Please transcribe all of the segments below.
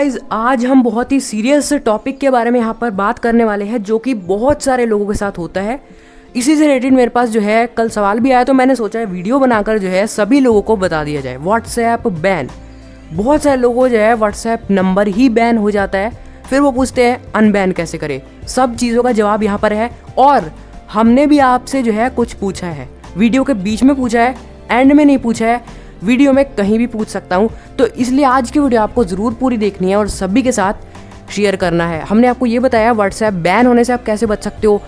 Guys आज हम बहुत ही सीरियस टॉपिक के बारे में यहाँ पर बात करने वाले हैं जो कि बहुत सारे लोगों के साथ होता है। इसी से रिलेटेड मेरे पास जो है कल सवाल भी आया तो मैंने सोचा है वीडियो बनाकर जो है सभी लोगों को बता दिया जाए। व्हाट्सएप बैन, बहुत सारे लोगों को जो है व्हाट्सएप नंबर ही बैन हो जाता है, फिर वो पूछते हैं अनबैन कैसे करें। सब चीज़ों का जवाब यहाँ पर है और हमने भी आपसे जो है कुछ पूछा है, वीडियो के बीच में पूछा है, एंड में नहीं पूछा है, वीडियो में कहीं भी पूछ सकता हूँ। तो इसलिए आज की वीडियो आपको ज़रूर पूरी देखनी है और सभी के साथ शेयर करना है। हमने आपको ये बताया व्हाट्सएप बैन होने से आप कैसे बच सकते हो,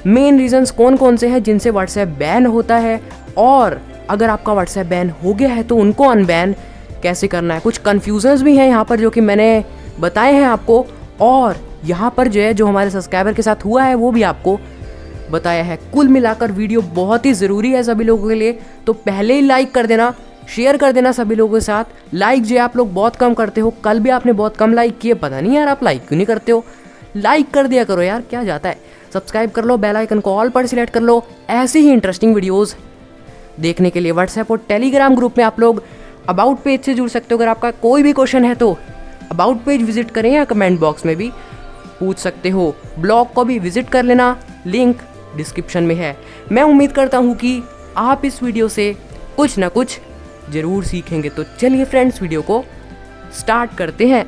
मेन रीजंस कौन कौन से हैं जिनसे व्हाट्सएप बैन होता है, और अगर आपका व्हाट्सएप बैन हो गया है तो उनको अनबैन कैसे करना है। कुछ कन्फ्यूजन्स भी हैं यहाँ पर जो कि मैंने बताए हैं आपको, और यहाँ पर जो है जो हमारे सब्सक्राइबर के साथ हुआ है वो भी आपको बताया है। कुल मिलाकर वीडियो बहुत ही ज़रूरी है सभी लोगों के लिए, तो पहले ही लाइक कर देना, शेयर कर देना सभी लोगों के साथ। लाइक जो है आप लोग बहुत कम करते हो, कल भी आपने बहुत कम लाइक किए, पता नहीं यार आप लाइक क्यों नहीं करते हो। लाइक कर दिया करो यार, क्या जाता है। सब्सक्राइब कर लो, बेल आइकन को ऑल पर सिलेक्ट कर लो ऐसे ही इंटरेस्टिंग वीडियोस देखने के लिए। व्हाट्सएप और टेलीग्राम ग्रुप में आप लोग अबाउट पेज से जुड़ सकते हो। अगर आपका कोई भी क्वेश्चन है तो अबाउट पेज विजिट करें या कमेंट बॉक्स में भी पूछ सकते हो। ब्लॉग को भी विजिट कर लेना, लिंक डिस्क्रिप्शन में है। मैं उम्मीद करता हूँ कि आप इस वीडियो से कुछ ना कुछ ज़रूर सीखेंगे। तो चलिए फ्रेंड्स वीडियो को स्टार्ट करते हैं।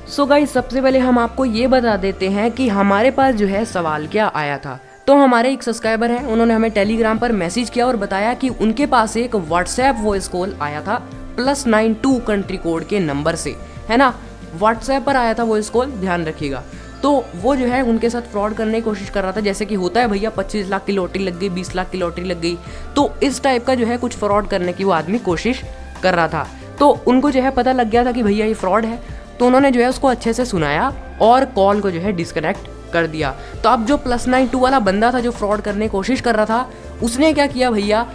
सो गाइस सबसे पहले हम आपको ये बता देते हैं कि हमारे पास जो है सवाल क्या आया था। तो हमारे एक सब्सक्राइबर हैं, उन्होंने हमें टेलीग्राम पर मैसेज किया और बताया कि उनके पास एक व्हाट्सएप वॉइस कॉल आया था +92 कंट्री कोड के नंबर से, है ना। व्हाट्सएप पर आया था वॉइस कॉल, ध्यान रखिएगा। तो वो जो है उनके साथ फ्रॉड करने की कोशिश कर रहा था, जैसे कि होता है भैया 25 लाख की लॉटरी लग गई, 20 लाख की लॉटरी लग गई, तो इस टाइप का जो है कुछ फ्रॉड करने की वो आदमी कोशिश कर रहा था। तो उनको जो है पता लग गया था कि भैया ये फ्रॉड है, तो उन्होंने जो है उसको अच्छे से सुनाया और कॉल को जो है डिस्कनेक्ट कर दिया। तो अब जो +92 वाला बंदा था जो फ्रॉड करने की कोशिश कर रहा था, उसने क्या किया भैया,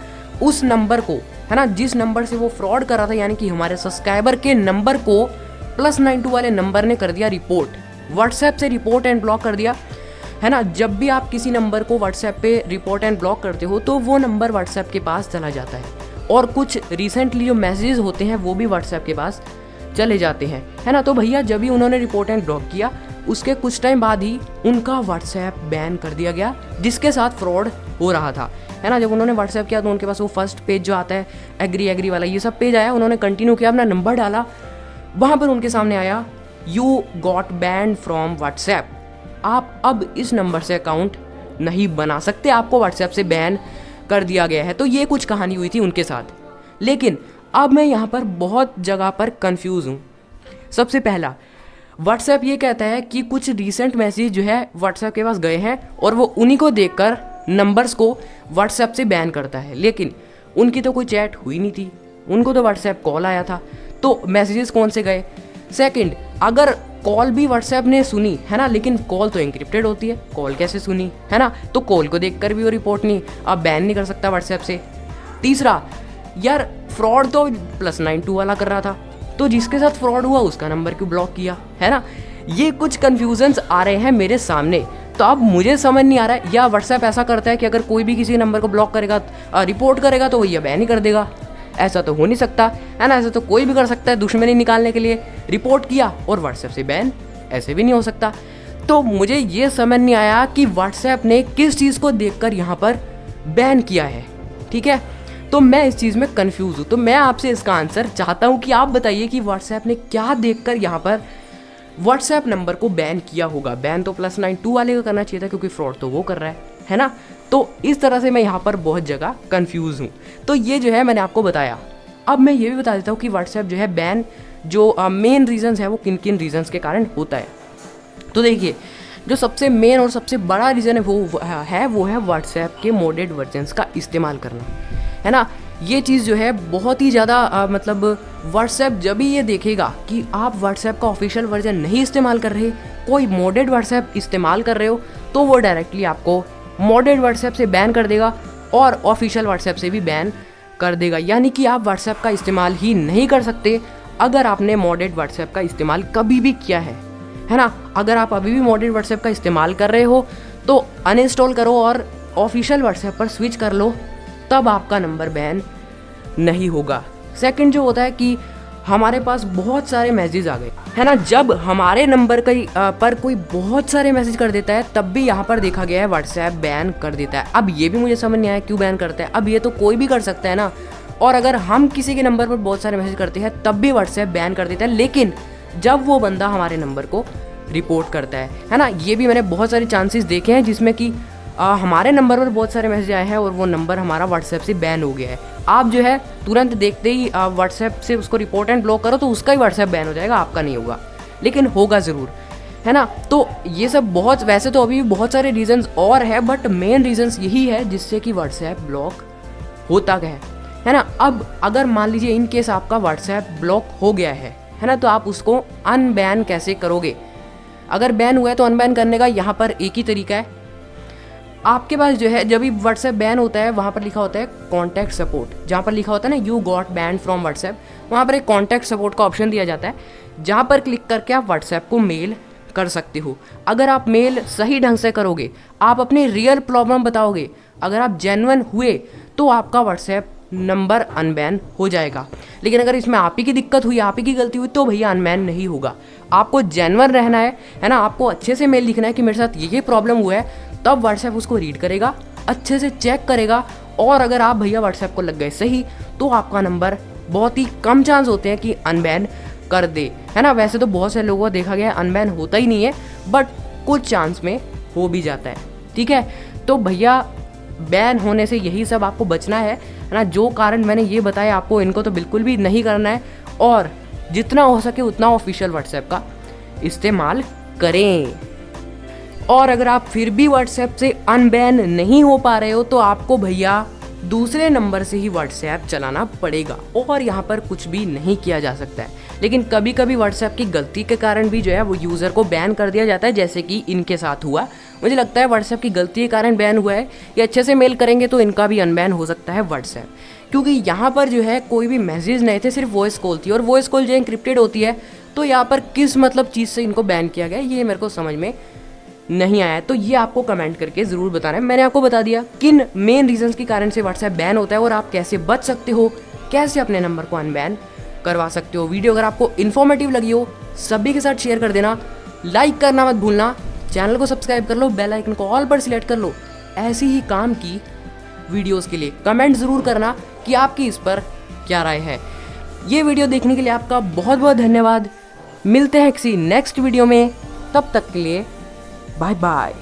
उस नंबर को, है ना, जिस नंबर से वो फ्रॉड कर रहा था, यानी कि हमारे सब्सक्राइबर के नंबर को +92 वाले नंबर ने कर दिया रिपोर्ट, व्हाट्सएप से रिपोर्ट एंड ब्लॉक कर दिया, है ना। जब भी आप किसी नंबर को व्हाट्सएप पे रिपोर्ट एंड ब्लॉक करते हो तो वो नंबर व्हाट्सएप के पास चला जाता है, और कुछ रिसेंटली जो मैसेजेस होते हैं वो भी व्हाट्सएप के पास चले जाते हैं, है ना। तो भैया जब भी उन्होंने रिपोर्ट एंड ब्लॉक किया उसके कुछ टाइम बाद ही उनका व्हाट्सएप बैन कर दिया गया जिसके साथ फ्रॉड हो रहा था, है ना। जब उन्होंने व्हाट्सएप किया तो उनके पास वो फर्स्ट पेज जो आता है एग्री वाला, ये सब पेज आया, उन्होंने कंटिन्यू किया, अपना नंबर डाला, वहाँ पर उनके सामने आया you got banned from WhatsApp, आप अब इस नंबर से अकाउंट नहीं बना सकते, आपको व्हाट्सएप से बैन कर दिया गया है। तो ये कुछ कहानी हुई थी उनके साथ। लेकिन अब मैं यहाँ पर बहुत जगह पर कंफ्यूज हूँ। सबसे पहला, व्हाट्सएप ये कहता है कि कुछ रीसेंट मैसेज जो है व्हाट्सएप के पास गए हैं और वो उन्हीं को देखकर नंबर्स को व्हाट्सएप से बैन करता है, लेकिन उनकी तो कोई चैट हुई नहीं थी, उनको तो व्हाट्सएप कॉल आया था, तो मैसेजेस कौन से गए। सेकंड, अगर कॉल भी व्हाट्सएप ने सुनी, है ना, लेकिन कॉल तो इंक्रिप्टेड होती है, कॉल कैसे सुनी, है ना, तो कॉल को देखकर भी वो रिपोर्ट नहीं, अब बैन नहीं कर सकता व्हाट्सएप से। तीसरा, यार फ्रॉड तो +92 वाला कर रहा था, तो जिसके साथ फ्रॉड हुआ उसका नंबर क्यों ब्लॉक किया, है ना। ये कुछ कन्फ्यूजन्स आ रहे हैं मेरे सामने। तो अब मुझे समझ नहीं आ रहा है, या व्हाट्सएप ऐसा करता है कि अगर कोई भी किसी नंबर को ब्लॉक करेगा, रिपोर्ट करेगा तो भैया बैन ही कर देगा। ऐसा तो हो नहीं सकता, है ना, ऐसा तो कोई भी कर सकता है दुश्मनी निकालने के लिए, रिपोर्ट किया और व्हाट्सएप से बैन, ऐसे भी नहीं हो सकता। तो मुझे ये समझ नहीं आया कि व्हाट्सएप ने किस चीज़ को देखकर यहाँ पर बैन किया है, ठीक है। तो मैं इस चीज़ में कंफ्यूज हूँ, तो मैं आपसे इसका आंसर चाहता हूँ कि आप बताइए कि व्हाट्सएप ने क्या देखकर यहाँ पर व्हाट्सएप नंबर को बैन किया होगा। बैन तो +92 वाले का करना चाहिए था क्योंकि फ्रॉड तो वो कर रहा है ना। तो इस तरह से मैं यहाँ पर बहुत जगह कंफ्यूज हूँ। तो ये जो है मैंने आपको बताया। अब मैं ये भी बता देता हूँ कि व्हाट्सएप जो है बैन जो मेन रीजंस है वो किन किन रीजंस के कारण होता है। तो देखिए, जो सबसे मेन और सबसे बड़ा रीज़न है वो है व्हाट्सएप के मोडेड वर्जन्स का इस्तेमाल करना, है ना। ये चीज़ जो है बहुत ही ज़्यादा मतलब व्हाट्सएप जब भी ये देखेगा कि आप व्हाट्सएप का ऑफिशियल वर्जन नहीं इस्तेमाल कर रहे, कोई मोडेड व्हाट्सएप इस्तेमाल कर रहे हो, तो वो डायरेक्टली आपको मोडेड व्हाट्सएप से बैन कर देगा और ऑफिशियल व्हाट्सएप से भी बैन कर देगा। यानी कि आप व्हाट्सएप का इस्तेमाल ही नहीं कर सकते अगर आपने मोडेड व्हाट्सएप का इस्तेमाल कभी भी किया है ना। अगर आप अभी भी मोडेड व्हाट्सएप का इस्तेमाल कर रहे हो तो अनइंस्टॉल करो और ऑफिशियल व्हाट्सएप पर स्विच कर लो, तब आपका नंबर बैन नहीं होगा। सेकंड जो होता है कि हमारे पास बहुत सारे मैसेज आ गए, है ना। जब हमारे नंबर पर कोई बहुत सारे मैसेज कर देता है तब भी यहाँ पर देखा गया है व्हाट्सएप बैन कर देता है। अब ये भी मुझे समझ नहीं आया क्यों बैन करता है। अब ये तो कोई भी कर सकता है ना, और अगर हम किसी के नंबर पर बहुत सारे मैसेज करते हैं तब भी व्हाट्सएप बैन कर देता है, लेकिन जब वो बंदा हमारे नंबर को रिपोर्ट करता है ना। ये भी मैंने बहुत सारे चांसेस देखे हैं जिसमें कि हमारे नंबर पर बहुत सारे मैसेज आए हैं और वो नंबर हमारा व्हाट्सएप से बैन हो गया है। आप जो है तुरंत देखते ही व्हाट्सएप से उसको रिपोर्ट एंड ब्लॉक करो तो उसका ही व्हाट्सएप बैन हो जाएगा, आपका नहीं होगा, लेकिन होगा ज़रूर, है ना। तो ये सब बहुत, वैसे तो अभी भी बहुत सारे रीजंस और है, बट मेन रीजंस यही है जिससे कि व्हाट्सएप ब्लॉक होता है ना। अब अगर मान लीजिए इन केस आपका व्हाट्सएप ब्लॉक हो गया है ना, तो आप उसको अनबैन कैसे करोगे। अगर बैन हुआ है तो अनबैन करने का यहाँ पर एक ही तरीका है। आपके पास जो है जब भी व्हाट्सएप बैन होता है वहाँ पर लिखा होता है कॉन्टैक्ट सपोर्ट, जहाँ पर लिखा होता है ना you got ban from WhatsApp, वहाँ पर एक कॉन्टैक्ट सपोर्ट का ऑप्शन दिया जाता है, जहाँ पर क्लिक करके आप व्हाट्सएप को मेल कर सकते हो। अगर आप मेल सही ढंग से करोगे, आप अपनी रियल प्रॉब्लम बताओगे, अगर आप जेन्युइन हुए तो आपका व्हाट्सएप नंबर अनबैन हो जाएगा। लेकिन अगर इसमें आप ही की दिक्कत हुई, आप ही की गलती हुई, तो भैया अनबैन नहीं होगा। आपको जेन्युइन रहना है ना। आपको अच्छे से मेल लिखना है कि मेरे साथ ये प्रॉब्लम हुआ है, तब व्हाट्सएप उसको रीड करेगा, अच्छे से चेक करेगा, और अगर आप भैया व्हाट्सएप को लग गए सही तो आपका नंबर बहुत ही कम चांस होते हैं कि अनबैन कर दे, है ना। वैसे तो बहुत से लोगों को देखा गया है अनबैन होता ही नहीं है, बट कुछ चांस में हो भी जाता है, ठीक है। तो भैया बैन होने से यही सब आपको बचना है ना। जो कारण मैंने ये बताया आपको, इनको तो बिल्कुल भी नहीं करना है, और जितना हो सके उतना ऑफिशियल व्हाट्सएप का इस्तेमाल करें। और अगर आप फिर भी व्हाट्सएप से अनबैन नहीं हो पा रहे हो तो आपको भैया दूसरे नंबर से ही व्हाट्सएप चलाना पड़ेगा, और यहाँ पर कुछ भी नहीं किया जा सकता है। लेकिन कभी कभी व्हाट्सएप की गलती के कारण भी जो है वो यूज़र को बैन कर दिया जाता है, जैसे कि इनके साथ हुआ। मुझे लगता है व्हाट्सएप की गलती के कारण बैन हुआ है। ये अच्छे से मेल करेंगे तो इनका भी अनबैन हो सकता है व्हाट्सएप, क्योंकि यहाँ पर जो है कोई भी मैसेज नहीं थे, सिर्फ वॉइस कॉल थी, और वॉइस कॉल जो इंक्रिप्टेड होती है, तो यहाँ पर किस मतलब चीज़ से इनको बैन किया गया ये मेरे को समझ में नहीं आया। तो ये आपको कमेंट करके ज़रूर बताना है। मैंने आपको बता दिया किन मेन रीजंस के कारण से व्हाट्सएप बैन होता है और आप कैसे बच सकते हो, कैसे अपने नंबर को अनबैन करवा सकते हो। वीडियो अगर आपको इन्फॉर्मेटिव लगी हो सभी के साथ शेयर कर देना, लाइक करना मत भूलना, चैनल को सब्सक्राइब कर लो, बेल आइकन को ऑल पर सिलेक्ट कर लो। ऐसी ही काम की वीडियोज़ के लिए कमेंट ज़रूर करना कि आपकी इस पर क्या राय है। ये वीडियो देखने के लिए आपका बहुत बहुत धन्यवाद। मिलते हैं किसी नेक्स्ट वीडियो में, तब तक के लिए बाय बाय।